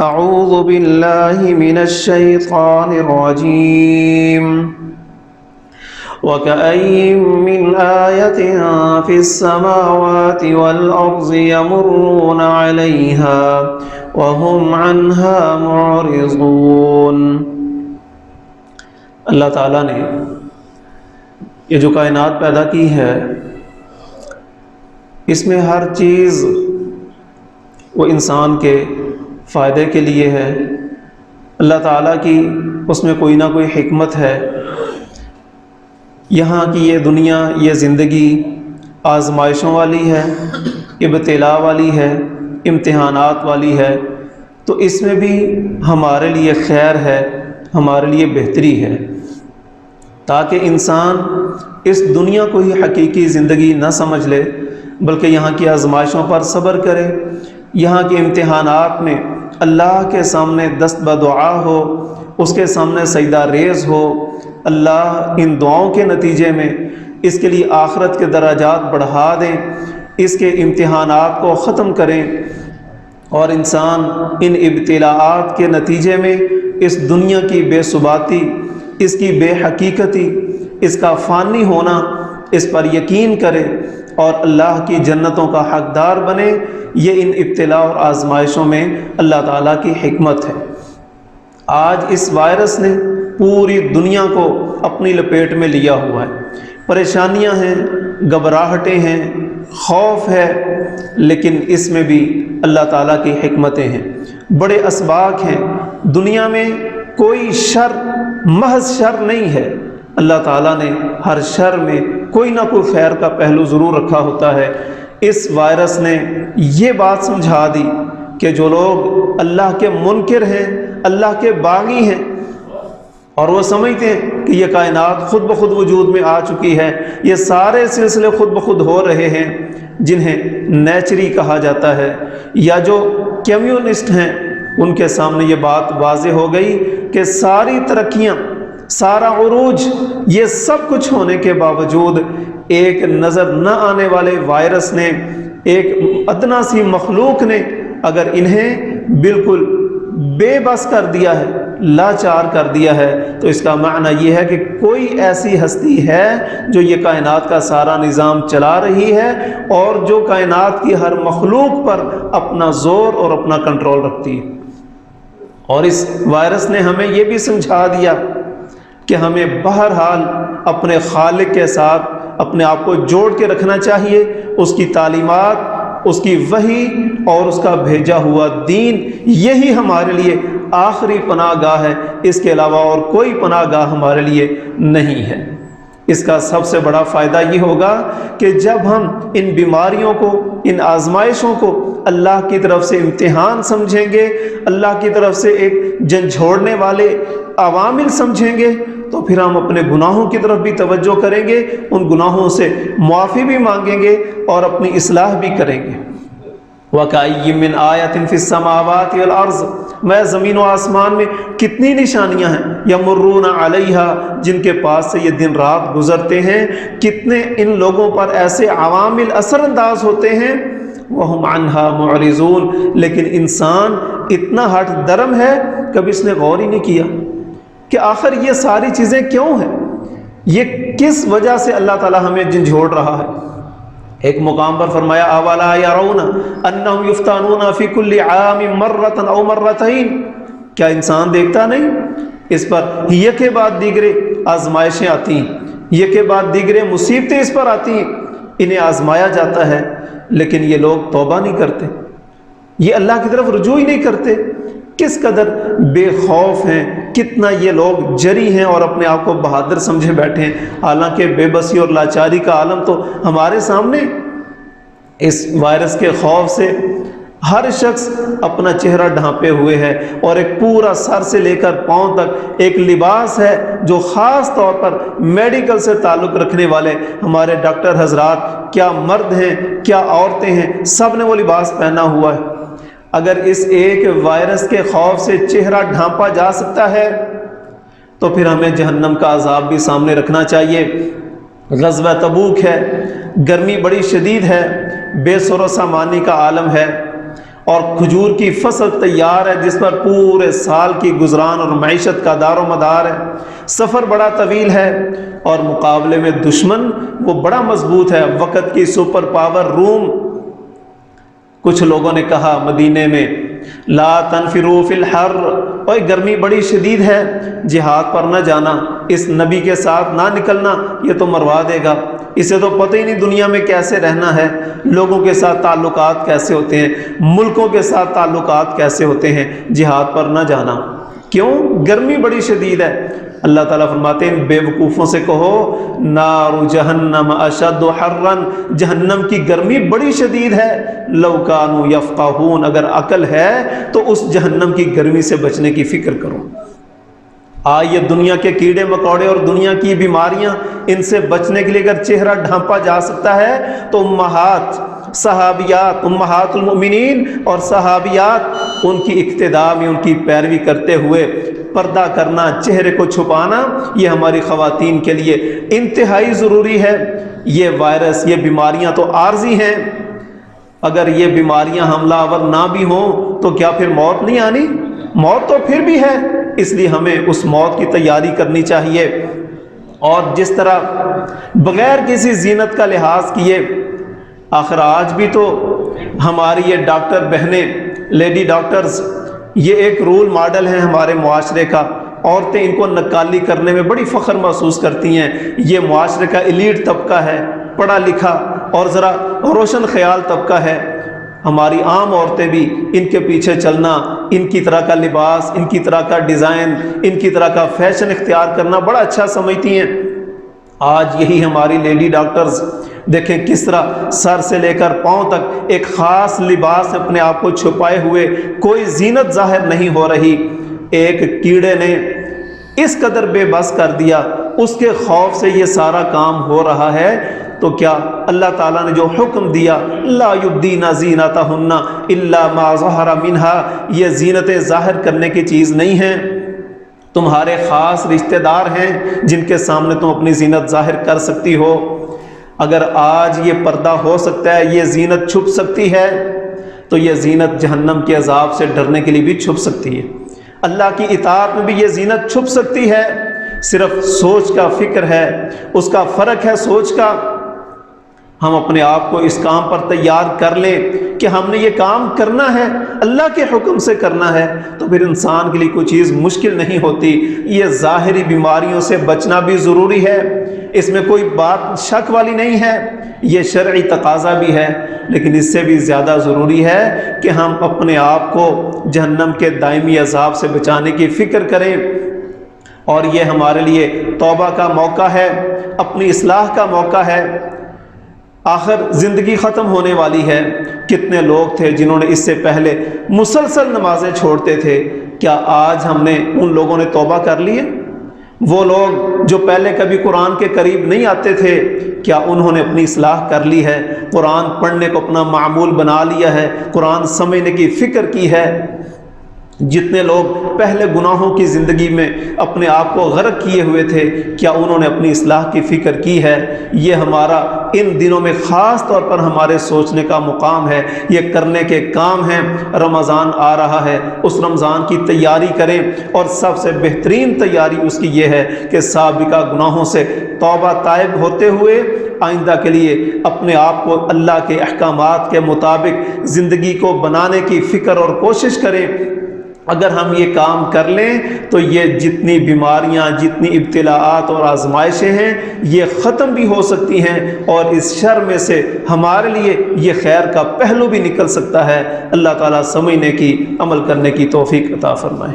اعوذ باللہ من الشیطان الرجیم وَكَأَيِّن مِّنْ آيَةٍ فِي السَّمَاوَاتِ وَالْأَرْضِ يَمُرُّونَ عَلَيْهَا وَهُمْ عَنْهَا مُعْرِضُونَ۔ اللہ تعالیٰ نے یہ جو کائنات پیدا کی ہے، اس میں ہر چیز وہ انسان کے فائدے کے لیے ہے۔ اللہ تعالیٰ کی اس میں کوئی نہ کوئی حکمت ہے۔ یہاں کی یہ دنیا، یہ زندگی آزمائشوں والی ہے، ابتلاء والی ہے، امتحانات والی ہے، تو اس میں بھی ہمارے لیے خیر ہے، ہمارے لیے بہتری ہے، تاکہ انسان اس دنیا کو ہی حقیقی زندگی نہ سمجھ لے، بلکہ یہاں کی آزمائشوں پر صبر کرے، یہاں کے امتحانات میں اللہ کے سامنے دست بدعا ہو، اس کے سامنے سجدہ ریز ہو۔ اللہ ان دعاؤں کے نتیجے میں اس کے لیے آخرت کے درجات بڑھا دیں، اس کے امتحانات کو ختم کریں، اور انسان ان ابتلاءات کے نتیجے میں اس دنیا کی بے ثباتی، اس کی بے حقیقتی، اس کا فانی ہونا، اس پر یقین کرے اور اللہ کی جنتوں کا حقدار بنے۔ یہ ان ابتلاء اور آزمائشوں میں اللہ تعالیٰ کی حکمت ہے۔ آج اس وائرس نے پوری دنیا کو اپنی لپیٹ میں لیا ہوا ہے، پریشانیاں ہیں، گھبراہٹیں ہیں، خوف ہے، لیکن اس میں بھی اللہ تعالیٰ کی حکمتیں ہیں، بڑے اسباق ہیں۔ دنیا میں کوئی شر محض شر نہیں ہے، اللہ تعالیٰ نے ہر شر میں کوئی نہ کوئی خیر کا پہلو ضرور رکھا ہوتا ہے۔ اس وائرس نے یہ بات سمجھا دی کہ جو لوگ اللہ کے منکر ہیں، اللہ کے باغی ہیں، اور وہ سمجھتے ہیں کہ یہ کائنات خود بخود وجود میں آ چکی ہے، یہ سارے سلسلے خود بخود ہو رہے ہیں، جنہیں نیچری کہا جاتا ہے، یا جو کمیونسٹ ہیں، ان کے سامنے یہ بات واضح ہو گئی کہ ساری ترقیاں، سارا عروج، یہ سب کچھ ہونے کے باوجود ایک نظر نہ آنے والے وائرس نے، ایک ادنا سی مخلوق نے اگر انہیں بالکل بے بس کر دیا ہے، لاچار کر دیا ہے، تو اس کا معنی یہ ہے کہ کوئی ایسی ہستی ہے جو یہ کائنات کا سارا نظام چلا رہی ہے، اور جو کائنات کی ہر مخلوق پر اپنا زور اور اپنا کنٹرول رکھتی ہے۔ اور اس وائرس نے ہمیں یہ بھی سمجھا دیا کہ ہمیں بہرحال اپنے خالق کے ساتھ اپنے آپ کو جوڑ کے رکھنا چاہیے، اس کی تعلیمات، اس کی وحی اور اس کا بھیجا ہوا دین، یہی ہمارے لیے آخری پناہ گاہ ہے، اس کے علاوہ اور کوئی پناہ گاہ ہمارے لیے نہیں ہے۔ اس کا سب سے بڑا فائدہ یہ ہوگا کہ جب ہم ان بیماریوں کو، ان آزمائشوں کو اللہ کی طرف سے امتحان سمجھیں گے، اللہ کی طرف سے ایک جھنجھوڑنے والے عوامل سمجھیں گے، تو پھر ہم اپنے گناہوں کی طرف بھی توجہ کریں گے، ان گناہوں سے معافی بھی مانگیں گے اور اپنی اصلاح بھی کریں گے۔ وَكَأَيِّن مِّنْ آيَةٍ فِي السَّمَاوَاتِ وَالْأَرْضِ، میں زمین و آسمان میں کتنی نشانیاں ہیں، یمرون علیہا، جن کے پاس سے یہ دن رات گزرتے ہیں، کتنے ان لوگوں پر ایسے عوامل اثر انداز ہوتے ہیں، وَهُمْ عَنْهَا مُعْرِضُونَ، لیکن انسان اتنا ہٹ درم ہے، کبھی اس نے غور ہی نہیں کیا کہ آخر یہ ساری چیزیں کیوں ہیں، یہ کس وجہ سے اللہ تعالی ہمیں جھنجھوڑ رہا ہے۔ ایک مقام پر فرمایا اولا یرون انہم یفتنون فی کل عام مرۃ او مرتین، کیا انسان دیکھتا نہیں اس پر یک کے بعد دیگرے آزمائشیں آتی ہیں، یک کے بعد دیگرے مصیبتیں اس پر آتی ہیں، انہیں آزمایا جاتا ہے، لیکن یہ لوگ توبہ نہیں کرتے، یہ اللہ کی طرف رجوع ہی نہیں کرتے۔ کس قدر بے خوف ہیں، کتنا یہ لوگ جری ہیں اور اپنے آپ کو بہادر سمجھے بیٹھے ہیں، حالانکہ بے بسی اور لاچاری کا عالم تو ہمارے سامنے۔ اس وائرس کے خوف سے ہر شخص اپنا چہرہ ڈھانپے ہوئے ہے، اور ایک پورا سر سے لے کر پاؤں تک ایک لباس ہے جو خاص طور پر میڈیکل سے تعلق رکھنے والے ہمارے ڈاکٹر حضرات، کیا مرد ہیں کیا عورتیں ہیں، سب نے وہ لباس پہنا ہوا ہے۔ اگر اس ایک وائرس کے خوف سے چہرہ ڈھانپا جا سکتا ہے تو پھر ہمیں جہنم کا عذاب بھی سامنے رکھنا چاہیے۔ غزوہ تبوک ہے، گرمی بڑی شدید ہے، بے سر و سامانی کا عالم ہے، اور کھجور کی فصل تیار ہے جس پر پورے سال کی گزران اور معیشت کا دار و مدار ہے، سفر بڑا طویل ہے، اور مقابلے میں دشمن وہ بڑا مضبوط ہے، وقت کی سپر پاور روم۔ کچھ لوگوں نے کہا مدینے میں لا تنفروا فی الحر، اور گرمی بڑی شدید ہے، جہاد پر نہ جانا، اس نبی کے ساتھ نہ نکلنا، یہ تو مروا دے گا، اسے تو پتہ ہی نہیں دنیا میں کیسے رہنا ہے، لوگوں کے ساتھ تعلقات کیسے ہوتے ہیں، ملکوں کے ساتھ تعلقات کیسے ہوتے ہیں، جہاد پر نہ جانا۔ کیوں؟ گرمی بڑی شدید ہے۔ اللہ تعالیٰ فرماتے ہیں ان بے وقوفوں سے کہو نار جہنم اشد حرا، جہنم کی گرمی بڑی شدید ہے، لو کانوا یفقہون، اگر عقل ہے تو اس جہنم کی گرمی سے بچنے کی فکر کرو۔ یہ دنیا کے کیڑے مکوڑے اور دنیا کی بیماریاں، ان سے بچنے کے لیے اگر چہرہ ڈھانپا جا سکتا ہے تو امہات صحابیات، امہات المؤمنین اور صحابیات، ان کی اقتداء میں ان کی پیروی کرتے ہوئے پردہ کرنا، چہرے کو چھپانا، یہ ہماری خواتین کے لیے انتہائی ضروری ہے۔ یہ وائرس، یہ بیماریاں تو عارضی ہیں، اگر یہ بیماریاں حملہ آور نہ بھی ہوں تو کیا پھر موت نہیں آنی؟ موت تو پھر بھی ہے، اس لیے ہمیں اس موت کی تیاری کرنی چاہیے۔ اور جس طرح بغیر کسی زینت کا لحاظ کیے، آخر آج بھی تو ہماری یہ ڈاکٹر بہنیں، لیڈی ڈاکٹرز، یہ ایک رول ماڈل ہیں ہمارے معاشرے کا، عورتیں ان کو نقالی کرنے میں بڑی فخر محسوس کرتی ہیں۔ یہ معاشرے کا ایلیٹ طبقہ ہے، پڑھا لکھا اور ذرا روشن خیال طبقہ ہے، ہماری عام عورتیں بھی ان کے پیچھے چلنا، ان کی طرح کا لباس، ان کی طرح کا ڈیزائن، ان کی طرح کا فیشن اختیار کرنا بڑا اچھا سمجھتی ہیں۔ آج یہی ہماری لیڈی ڈاکٹرز دیکھیں کس طرح سر سے لے کر پاؤں تک ایک خاص لباس اپنے آپ کو چھپائے ہوئے، کوئی زینت ظاہر نہیں ہو رہی۔ ایک کیڑے نے اس قدر بے بس کر دیا، اس کے خوف سے یہ سارا کام ہو رہا ہے، تو کیا اللہ تعالیٰ نے جو حکم دیا لا یبدین زینتہن الا ما ظہر منہا، یہ زینتیں ظاہر کرنے کی چیز نہیں ہیں، تمہارے خاص رشتہ دار ہیں جن کے سامنے تم اپنی زینت ظاہر کر سکتی ہو۔ اگر آج یہ پردہ ہو سکتا ہے، یہ زینت چھپ سکتی ہے، تو یہ زینت جہنم کے عذاب سے ڈرنے کے لیے بھی چھپ سکتی ہے، اللہ کی اطاعت میں بھی یہ زینت چھپ سکتی ہے۔ صرف سوچ کا فکر ہے، اس کا فرق ہے سوچ کا۔ ہم اپنے آپ کو اس کام پر تیار کر لیں کہ ہم نے یہ کام کرنا ہے، اللہ کے حکم سے کرنا ہے، تو پھر انسان کے لیے کوئی چیز مشکل نہیں ہوتی۔ یہ ظاہری بیماریوں سے بچنا بھی ضروری ہے، اس میں کوئی بات شک والی نہیں ہے، یہ شرعی تقاضا بھی ہے، لیکن اس سے بھی زیادہ ضروری ہے کہ ہم اپنے آپ کو جہنم کے دائمی عذاب سے بچانے کی فکر کریں۔ اور یہ ہمارے لیے توبہ کا موقع ہے، اپنی اصلاح کا موقع ہے۔ آخر زندگی ختم ہونے والی ہے۔ کتنے لوگ تھے جنہوں نے اس سے پہلے مسلسل نمازیں چھوڑتے تھے، کیا آج ہم نے ان لوگوں نے توبہ کر لی ہے؟ وہ لوگ جو پہلے کبھی قرآن کے قریب نہیں آتے تھے، کیا انہوں نے اپنی اصلاح کر لی ہے؟ قرآن پڑھنے کو اپنا معمول بنا لیا ہے، قرآن سمجھنے کی فکر کی ہے؟ جتنے لوگ پہلے گناہوں کی زندگی میں اپنے آپ کو غرق کیے ہوئے تھے، کیا انہوں نے اپنی اصلاح کی فکر کی ہے؟ یہ ہمارا ان دنوں میں خاص طور پر ہمارے سوچنے کا مقام ہے، یہ کرنے کے کام ہیں۔ رمضان آ رہا ہے، اس رمضان کی تیاری کریں، اور سب سے بہترین تیاری اس کی یہ ہے کہ سابقہ گناہوں سے توبہ تائب ہوتے ہوئے آئندہ کے لیے اپنے آپ کو اللہ کے احکامات کے مطابق زندگی کو بنانے کی فکر اور کوشش کریں۔ اگر ہم یہ کام کر لیں تو یہ جتنی بیماریاں، جتنی ابتلاءات اور آزمائشیں ہیں، یہ ختم بھی ہو سکتی ہیں، اور اس شر میں سے ہمارے لیے یہ خیر کا پہلو بھی نکل سکتا ہے۔ اللہ تعالیٰ سمجھنے کی، عمل کرنے کی توفیق عطا فرمائے۔